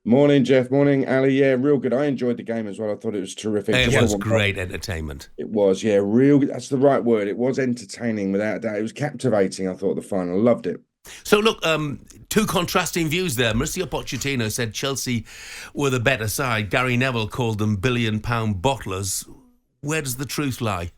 Morning, Jeff. Morning, Ali. Yeah, real good. I enjoyed the game as well. I thought it was terrific. It Just the was one goal. great entertainment. It was, yeah, real. That's the right word. It was entertaining without a doubt. It was captivating. I thought the final. Loved it. So look, two contrasting views there. Mauricio Pochettino said Chelsea were the better side. Gary Neville called them billion-pound bottlers. Where does the truth lie?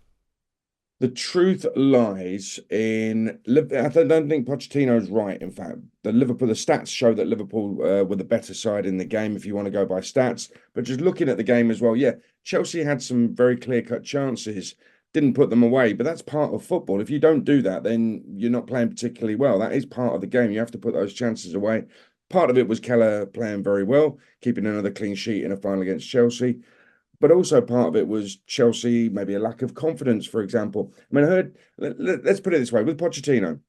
The truth lies in. Don't think Pochettino's right. In fact, the stats show that Liverpool were the better side in the game. If you want to go by stats, but just looking at the game as well, yeah, Chelsea had some very clear-cut chances, didn't put them away. But that's part of football. If you don't do that, then you're not playing particularly well. That is part of the game. You have to put those chances away. Part of it was Kelleher playing very well, keeping another clean sheet in a final against Chelsea. But also part of it was Chelsea, maybe a lack of confidence, for example. I mean, let's put it this way with Pochettino.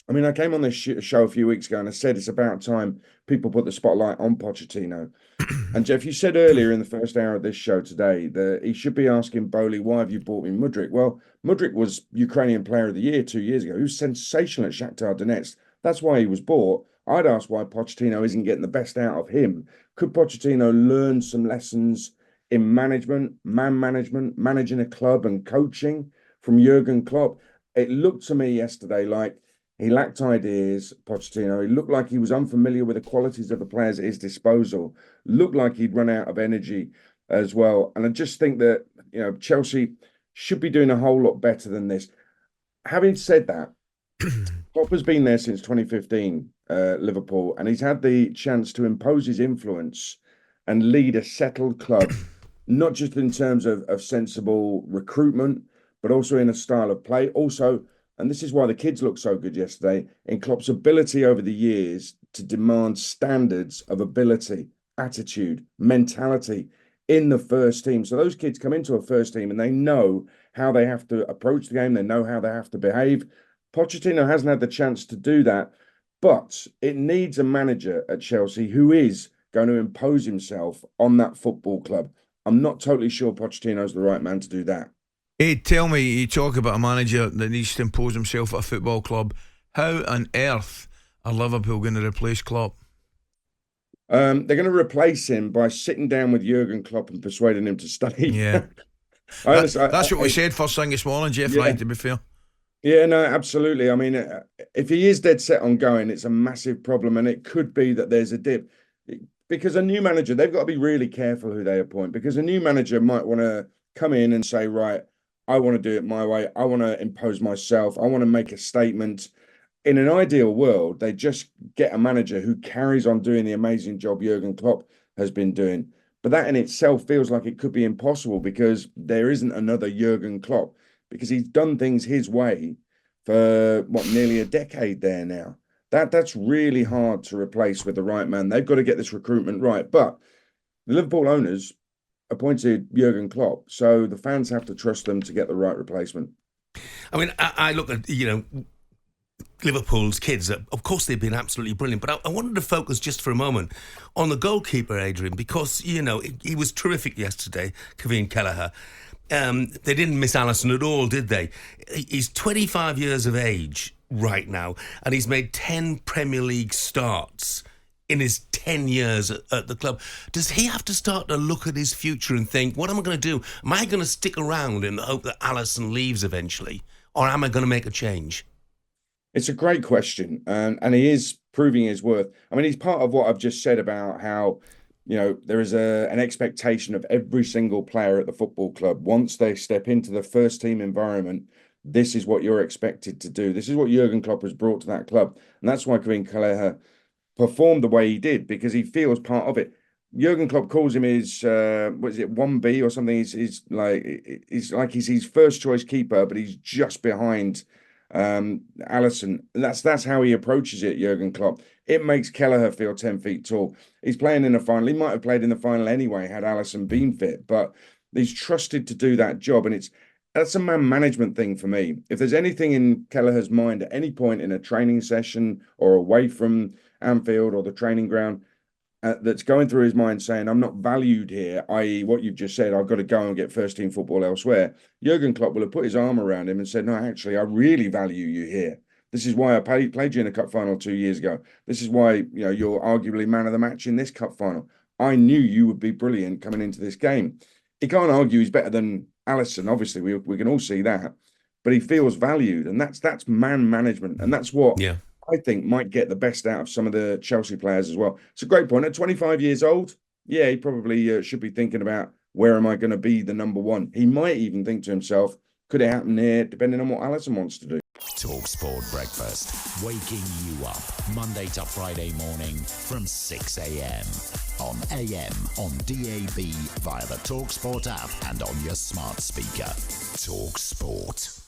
I mean, I came on this show a few weeks ago and I said it's about time people put the spotlight on Pochettino. And Jeff, you said earlier in the first hour of this show today that he should be asking Bowley, why have you bought me Mudryk? Well, Mudryk was Ukrainian Player of the Year 2 years ago. He was sensational at Shakhtar Donetsk. That's why he was bought. I'd ask why Pochettino isn't getting the best out of him. Could Pochettino learn some lessons in management, man management, managing a club and coaching from Jurgen Klopp? It looked to me yesterday like he lacked ideas, Pochettino. He looked like he was unfamiliar with the qualities of the players at his disposal. Looked like he'd run out of energy as well. And I just think that, Chelsea should be doing a whole lot better than this. Having said that, Klopp has been there since 2015, Liverpool, and he's had the chance to impose his influence and lead a settled club, not just in terms of sensible recruitment, but also in a style of play. Also, and this is why the kids looked so good yesterday, in Klopp's ability over the years to demand standards of ability, attitude, mentality in the first team. So those kids come into a first team and they know how they have to approach the game, they know how they have to behave. Pochettino hasn't had the chance to do that, but it needs a manager at Chelsea who is going to impose himself on that football club. I'm not totally sure Pochettino's the right man to do that. Hey, tell me, you talk about a manager that needs to impose himself at a football club. How on earth are Liverpool going to replace Klopp? They're going to replace him by sitting down with Jurgen Klopp and persuading him to stay. Yeah, I honestly, that's what we said first thing this morning, Jeff. yeah, Right, to be fair. yeah, no, absolutely. I mean, if he is dead set on going, it's a massive problem, and it could be that there's a dip because a new manager, they've got to be really careful who they appoint because a new manager might want to come in and say, right, I want to do it my way. I want to impose myself. I want to make a statement. In an ideal world, they just get a manager who carries on doing the amazing job Jurgen Klopp has been doing. But that in itself feels like it could be impossible because there isn't another Jurgen Klopp because he's done things his way for what nearly a decade there now. That's really hard to replace with the right man. They've got to get this recruitment right. But the Liverpool owners appointed Jurgen Klopp, so the fans have to trust them to get the right replacement. I mean, I look at, Liverpool's kids. Of course, they've been absolutely brilliant, but I wanted to focus just for a moment on the goalkeeper, Adrian, because, he was terrific yesterday, Kevin Kelleher. They didn't miss Allison at all, did they? He's 25 years of age right now, and he's made 10 Premier League starts in his 10 years at the club. Does he have to start to look at his future and think, what am I going to do? Am I going to stick around in the hope that Allison leaves eventually? Or am I going to make a change? It's a great question, and he is proving his worth. I mean, he's part of what I've just said about how, there is an expectation of every single player at the football club. Once they step into the first team environment, this is what you're expected to do. This is what Jurgen Klopp has brought to that club. And that's why Kevin Kelleher performed the way he did, because he feels part of it. Jurgen Klopp calls him his what is it, 1B or something. He's his first choice keeper, but he's just behind Allison. That's how he approaches it, Jurgen Klopp. It makes Kelleher feel 10 feet tall. He's playing in the final. He might have played in the final anyway had Allison been fit, but he's trusted to do that job. And that's a man management thing for me. If there's anything in Kelleher's mind at any point in a training session or away from Anfield or the training ground, that's going through his mind saying, I'm not valued here, i.e., what you've just said, I've got to go and get first team football elsewhere. Jurgen Klopp will have put his arm around him and said, no, actually, I really value you here. This is why I played you in a cup final 2 years ago. This is why, you're arguably man of the match in this cup final. I knew you would be brilliant coming into this game. He can't argue he's better than Alisson. Obviously, we can all see that, but he feels valued, and that's man management, and that's what Yeah. I think might get the best out of some of the Chelsea players as well. It's a great point. At 25 years old, yeah, he probably should be thinking about, where am I going to be the number one? He might even think to himself, could it happen here, depending on what Alisson wants to do. talkSPORT Breakfast, waking you up Monday to Friday morning from 6 a.m. on AM, on DAB, via the talkSPORT app and on your smart speaker. talkSPORT.